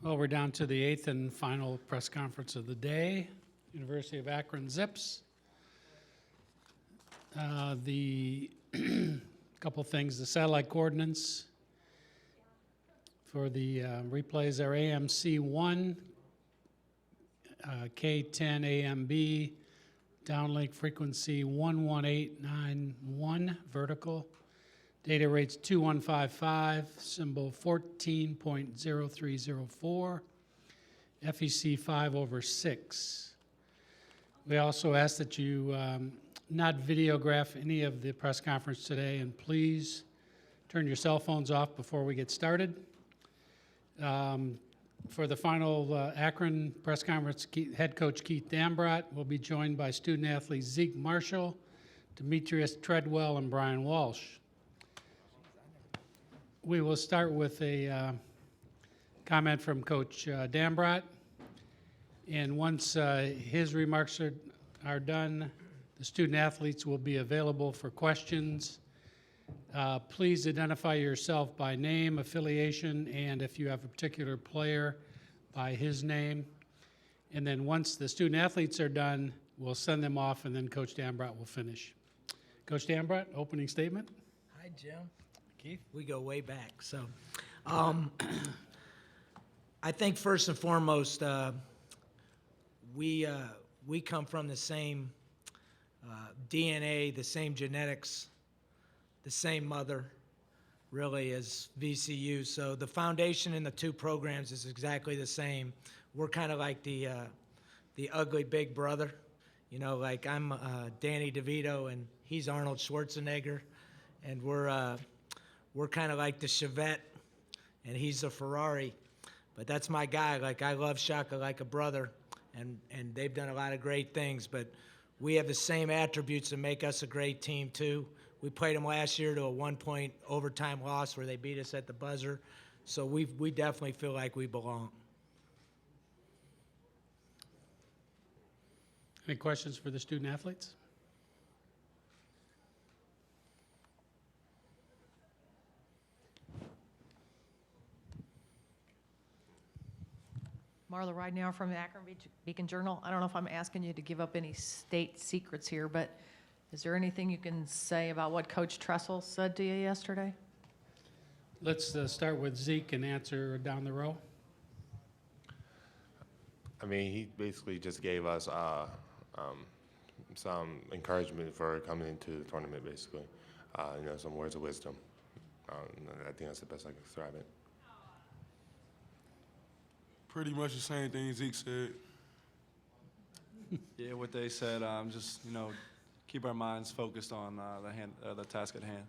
Well, we're down to the eighth and final press conference of the day. University of Akron Zips. The couple things, the satellite coordinates for the replays are AMC1, K10 AMB, downlink frequency 11891 vertical. Data rates 2155, symbol 14.0304, FEC 5/6. We also ask that you not videograph any of the press conference today, and please turn your cell phones off before we get started. For the final Akron press conference, head coach Keith Dambrot will be joined by student athletes Zeke Marshall, Demetrius Treadwell, and Brian Walsh. We will start with a comment from Coach Dambrot, and once his remarks are done, the student athletes will be available for questions. Please identify yourself by name, affiliation, and if you have a particular player, by his name. And then once the student athletes are done, we'll send them off, and then Coach Dambrot will finish. Coach Dambrot, opening statement. Hi, Jim. Keith. We go way back. So I think first and foremost, we come from the same DNA, the same genetics, the same mother, really, as VCU. So the foundation in the two programs is exactly the same. We're kind of like the ugly big brother. You know, like I'm Danny DeVito and he's Arnold Schwarzenegger, and we're kind of like the Chevette and he's the Ferrari. But that's my guy. Like, I love Shaka like a brother, and they've done a lot of great things, but we have the same attributes that make us a great team too. We played them last year to a 1-point overtime loss where they beat us at the buzzer. So we definitely feel like we belong. Any questions for the student athletes? Marla Ridenhour from the Akron Beacon Journal. I don't know if I'm asking you to give up any state secrets here, but is there anything you can say about what Coach Tressel said to you yesterday? Let's start with Zeke and answer down the row. I mean, he basically just gave us some encouragement for coming into the tournament, basically. Some words of wisdom. I think that's the best I can describe it. Pretty much the same thing Zeke said. Yeah, what they said, just, keep our minds focused on the task at hand.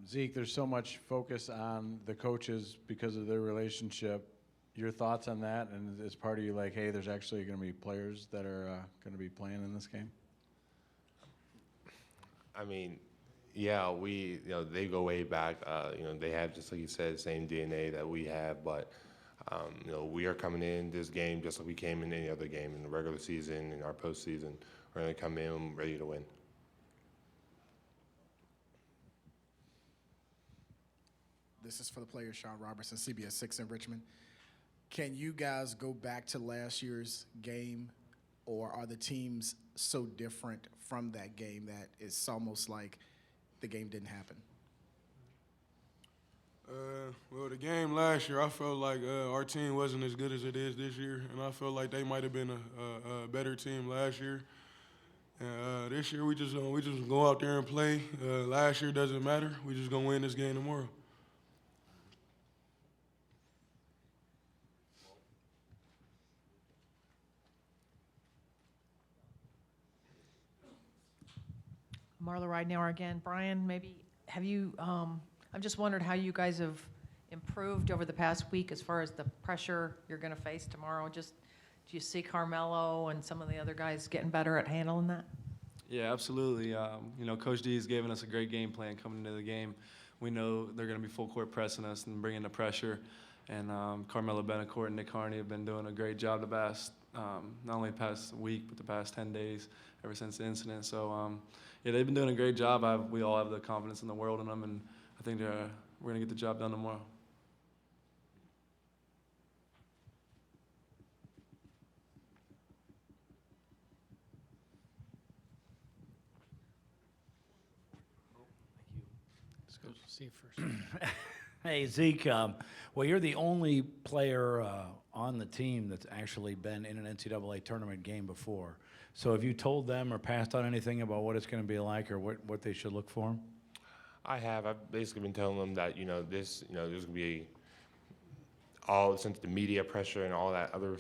Zeke, there's so much focus on the coaches because of their relationship. Your thoughts on that, and is part of you like, hey, there's actually going to be players that are going to be playing in this game? I mean, yeah, they go way back. They have, just like you said, the same DNA that we have, but we are coming in this game just like we came in any other game in the regular season, in our postseason. We're going to come in ready to win. This is for the player, Sean Robertson, CBS 6 in Richmond. Can you guys go back to last year's game, or are the teams so different from that game that it's almost like the game didn't happen? Well, the game last year, I felt like our team wasn't as good as it is this year, and I felt like they might have been a better team last year. And this year, we just go out there and play. Last year doesn't matter. We just gonna win this game tomorrow. Marla Ridenhour again. Brian, maybe have you, I've just wondered how you guys have improved over the past week as far as the pressure you're going to face tomorrow. Just, do you see Carmelo and some of the other guys getting better at handling that? Yeah, absolutely. Coach D has given us a great game plan coming into the game. We know they're going to be full court pressing us and bringing the pressure. And Carmelo Benacourt and Nick Harney have been doing a great job the not only the past week, but the past 10 days ever since the incident. So, yeah, they've been doing a great job. We all have the confidence in the world in them, and I think we're going to get the job done tomorrow. Let's go see it first. Hey, Zeke, well, you're the only player on the team that's actually been in an NCAA tournament game before. So have you told them or passed on anything about what it's going to be like or what they should look for? I have. I've basically been telling them that, there's going to be all, since the media pressure and all that other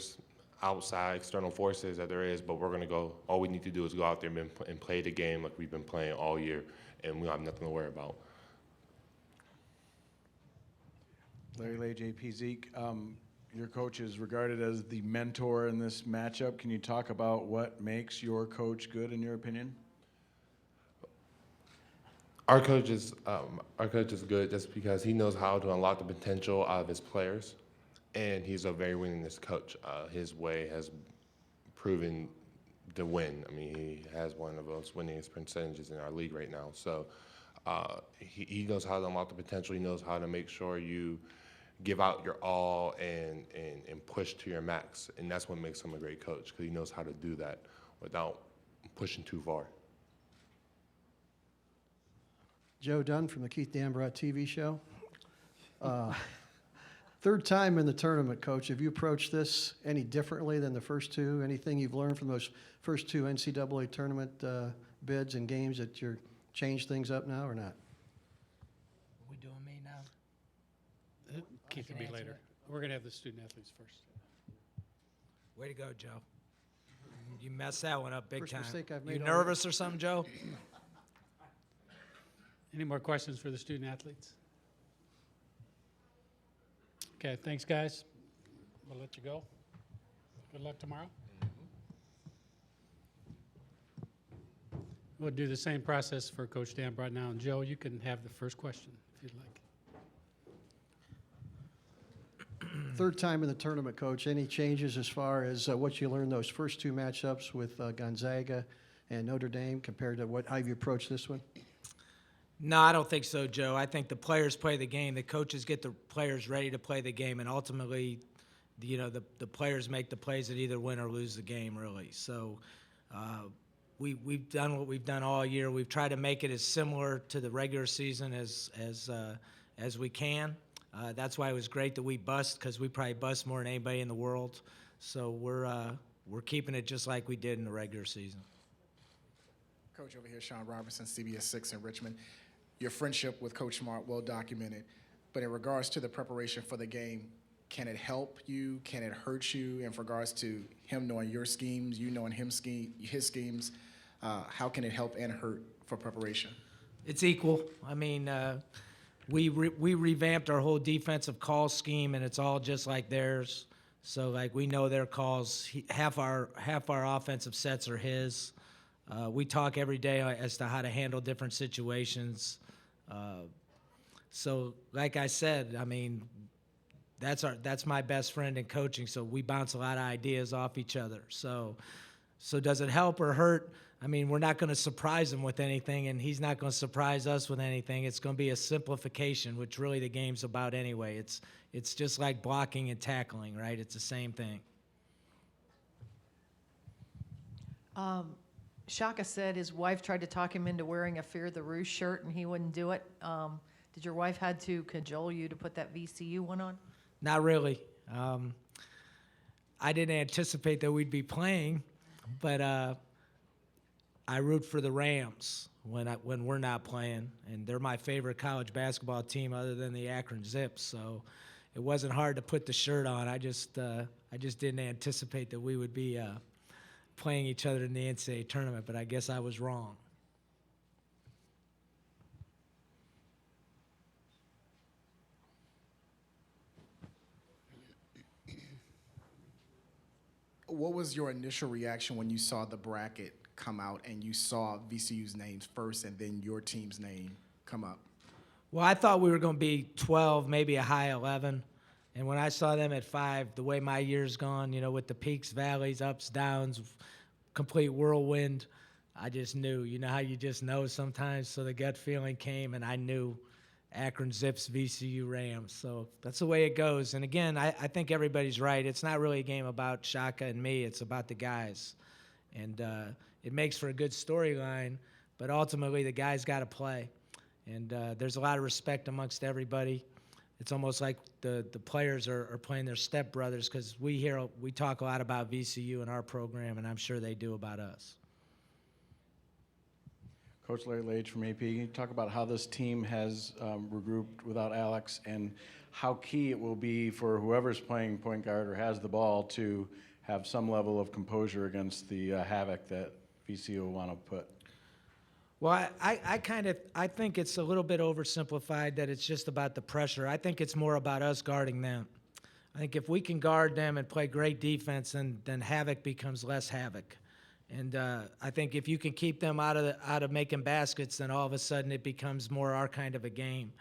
outside external forces that there is, but we're going to go, all we need to do is go out there and play the game like we've been playing all year, and we don't have nothing to worry about. Larry Lay, JP, Zeke, your coach is regarded as the mentor in this matchup. Can you talk about what makes your coach good in your opinion? Our coach is good just because he knows how to unlock the potential out of his players, and he's a very winningest coach. His way has proven to win. I mean, he has one of those winningest percentages in our league right now. So he knows how to unlock the potential. He knows how to make sure you give out your all and push to your max, and that's what makes him a great coach, because he knows how to do that without pushing too far. Joe Dunn from the Keith Dambrot TV show. Third time in the tournament, Coach. Have you approached this any differently than the first two? Anything you've learned from those first two NCAA tournament bids and games that you're changed things up now or not? We doing me now? Keith will be answer later. We're going to have the student athletes first. Way to go, Joe. You messed that one up big First time. mistake I've You made all nervous or something, Joe? Any more questions for the student athletes? Okay, thanks, guys. We'll let you go. Good luck tomorrow. We'll do the same process for Coach Dambrot now. And Joe, you can have the first question if you'd like. Third time in the tournament, Coach. Any changes as far as what you learned those first two matchups with Gonzaga and Notre Dame compared to how you approached this one? No, I don't think so, Joe. I think the players play the game. The coaches get the players ready to play the game, and ultimately, the players make the plays that either win or lose the game, really. So we've done what we've done all year. We've tried to make it as similar to the regular season as we can. That's why it was great that we bust, because we probably bust more than anybody in the world. So we're keeping it just like we did in the regular season. Coach over here, Sean Robertson, CBS 6 in Richmond. Your friendship with Coach Smart, well documented. But in regards to the preparation for the game, can it help you? Can it hurt you in regards to him knowing your schemes, you knowing his schemes? How can it help and hurt for preparation? It's equal. I mean, we revamped our whole defensive call scheme, and it's all just like theirs. So, like, we know their calls. Half our offensive sets are his. We talk every day as to how to handle different situations. So, like I said, I mean, that's my best friend in coaching. So we bounce a lot of ideas off each other. So does it help or hurt? I mean, we're not going to surprise him with anything, and he's not going to surprise us with anything. It's going to be a simplification, which really the game's about anyway. It's just like blocking and tackling, right? It's the same thing. Shaka said his wife tried to talk him into wearing a Fear the Roost shirt, and he wouldn't do it. Did your wife had to cajole you to put that VCU one on? Not really. I didn't anticipate that we'd be playing, but I root for the Rams when we're not playing, and they're my favorite college basketball team other than the Akron Zips. So it wasn't hard to put the shirt on. I just didn't anticipate that we would be playing each other in the NCAA tournament, but I guess I was wrong. What was your initial reaction when you saw the bracket come out and you saw VCU's names first and then your team's name come up? Well, I thought we were going to be 12, maybe a high 11. And when I saw them at 5, the way my year's gone, you know, with the peaks, valleys, ups, downs, complete whirlwind, I just knew. You know how you just know sometimes? So the gut feeling came, and I knew Akron Zips, VCU Rams. So that's the way it goes. And again, I think everybody's right. It's not really a game about Shaka and me. It's about the guys. And it makes for a good storyline, but ultimately the guys got to play. And there's a lot of respect amongst everybody. It's almost like the players are playing their stepbrothers, because we talk a lot about VCU in our program, and I'm sure they do about us. Coach Larry Lage from AP, can you talk about how this team has regrouped without Alex, and how key it will be for whoever's playing point guard or has the ball to have some level of composure against the havoc that VCU will want to put? Well, I think it's a little bit oversimplified that it's just about the pressure. I think it's more about us guarding them. I think if we can guard them and play great defense, then havoc becomes less havoc. And I think if you can keep them out of making baskets, then all of a sudden it becomes more our kind of a game.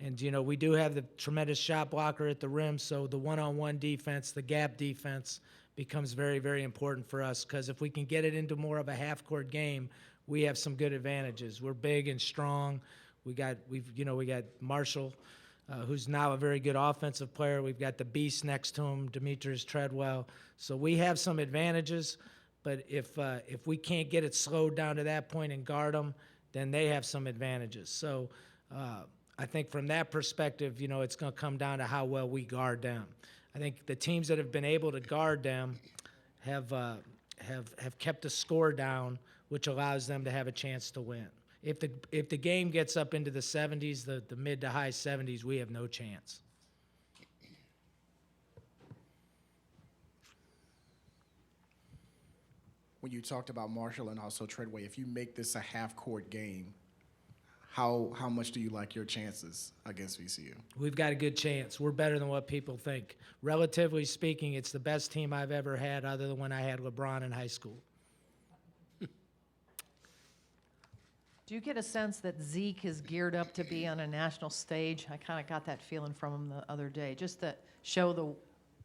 And, you know, we do have the tremendous shot blocker at the rim, so the one-on-one defense, the gap defense becomes very, very important for us, because if we can get it into more of a half-court game, we have some good advantages. We're big and strong. We got Marshall, who's now a very good offensive player. We've got the beast next to him, Demetrius Treadwell. So we have some advantages. But if we can't get it slowed down to that point and guard them, then they have some advantages. So I think from that perspective, you know, it's going to come down to how well we guard them. I think the teams that have been able to guard them have kept the score down, which allows them to have a chance to win. If the game gets up into the 70s, the mid to high 70s, we have no chance. When you talked about Marshall and also Treadwell, if you make this a half-court game, how much do you like your chances against VCU? We've got a good chance. We're better than what people think. Relatively speaking, it's the best team I've ever had, other than when I had LeBron in high school. Do you get a sense that Zeke is geared up to be on a national stage? I kind of got that feeling from him the other day, just to show the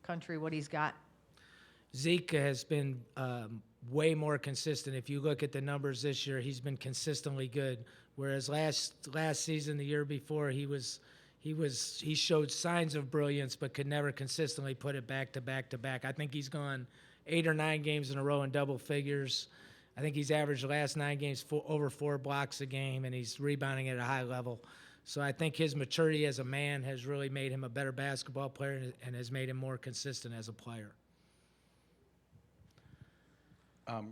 country what he's got. Zeke has been way more consistent. If you look at the numbers this year, he's been consistently good. Whereas last season, the year before, he showed signs of brilliance, but could never consistently put it back to back to back. I think he's gone 8 or 9 games in a row in double figures. I think he's averaged the last 9 games over 4 blocks a game, and he's rebounding at a high level. So I think his maturity as a man has really made him a better basketball player and has made him more consistent as a player.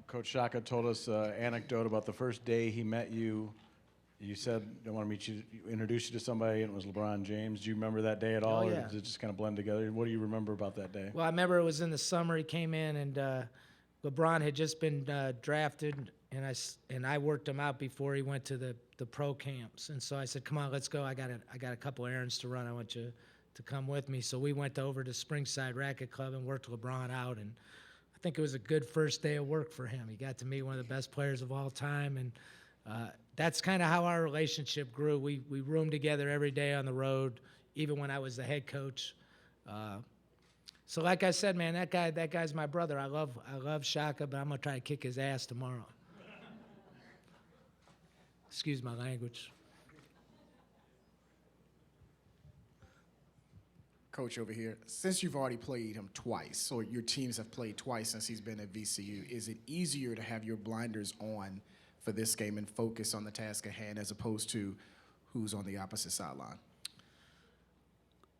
Coach Shaka told us an anecdote about the first day he met you. You said, I want to meet you, introduce you to somebody, and it was LeBron James. Do you remember that day at all, Oh, yeah. or does it just kind of blend together? What do you remember about that day? Well, I remember it was in the summer. He came in, and LeBron had just been drafted, and I worked him out before he went to the pro camps. And so I said, "Come on, let's go. I got a couple errands to run. I want you to come with me." So we went over to Springside Racket Club and worked LeBron out, and I think it was a good first day of work for him. He got to meet one of the best players of all time, and that's kind of how our relationship grew. We roomed together every day on the road, even when I was the head coach. So like I said, man, that guy's my brother. I love Shaka, but I'm gonna try to kick his ass tomorrow. Excuse my language. Coach over here, since you've already played him twice, or your teams have played twice since he's been at VCU, is it easier to have your blinders on for this game and focus on the task at hand as opposed to who's on the opposite sideline?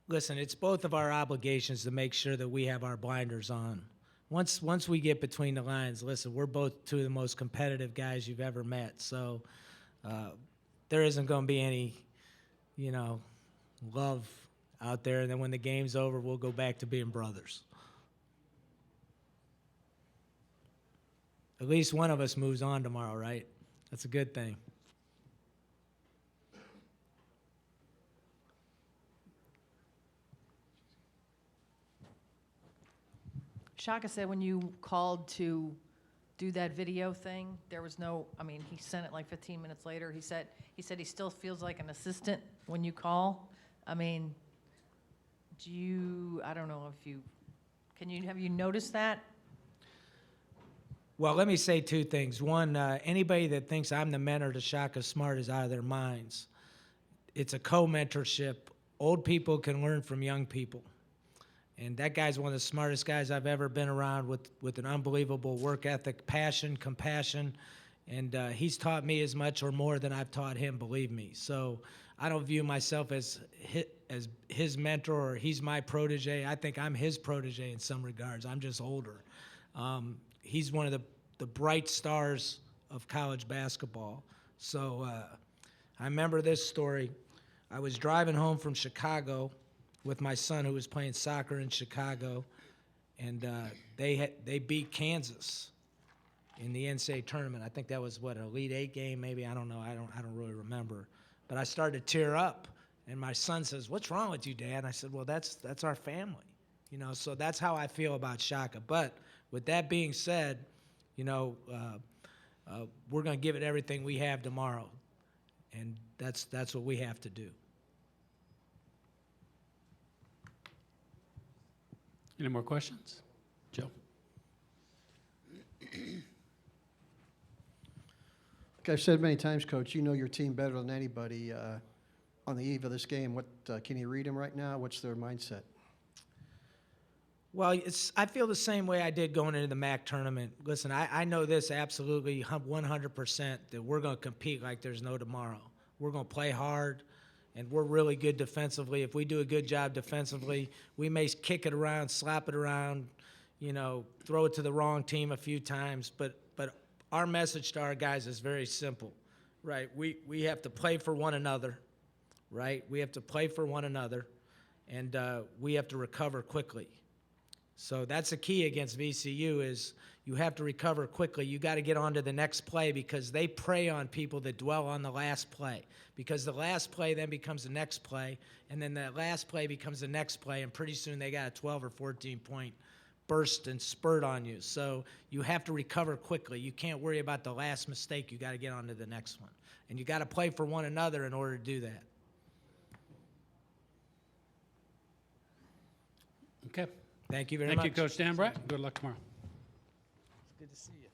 Listen, it's both of our obligations to make sure that we have our blinders on. Once we get between the lines, listen, we're both 2 of the most competitive guys you've ever met. So there isn't going to be any, love out there. And then when the game's over, we'll go back to being brothers. At least one of us moves on tomorrow, right? That's a good thing. Shaka said when you called to do that video thing, there was no, he sent it like 15 minutes later. He said he still feels like an assistant when you call. I don't know if have you noticed that? Well, let me say two things. One, anybody that thinks I'm the mentor to Shaka Smart is out of their minds. It's a co-mentorship. Old people can learn from young people. And that guy's one of the smartest guys I've ever been around with an unbelievable work ethic, passion, compassion. And he's taught me as much or more than I've taught him, believe me. So I don't view myself as his mentor or he's my protege. I think I'm his protege in some regards. I'm just older. He's one of the bright stars of college basketball. So I remember this story. I was driving home from Chicago with my son who was playing soccer in Chicago, and they beat Kansas in the NCAA tournament. I think that was an Elite Eight game, maybe. I don't know. I don't really remember. But I started to tear up, and my son says, "What's wrong with you, Dad?" And I said, "Well, that's our family, you know." So that's how I feel about Shaka. But with that being said, you know, we're going to give it everything we have tomorrow, and that's what we have to do. Any more questions? Joe? Like I've said many times, Coach, you know your team better than anybody. On the eve of this game, can you read them right now? What's their mindset? Well, I feel the same way I did going into the MAC tournament. Listen, I know this absolutely 100% that we're going to compete like there's no tomorrow. We're going to play hard, and we're really good defensively. If we do a good job defensively, we may kick it around, slap it around, you know, throw it to the wrong team a few times. But our message to our guys is very simple, right? We have to play for one another, right? We have to play for one another, and we have to recover quickly. So that's the key against VCU is you have to recover quickly. You got to get on to the next play because they prey on people that dwell on the last play because the last play then becomes the next play, and then that last play becomes the next play, and pretty soon they got a 12 or 14-point burst and spurt on you. So you have to recover quickly. You can't worry about the last mistake. You got to get on to the next one. And you got to play for one another in order to do that. Okay. Thank you very much. Thank you, Coach Dambrot. Good luck tomorrow. It's good to see you.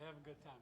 Have a good time.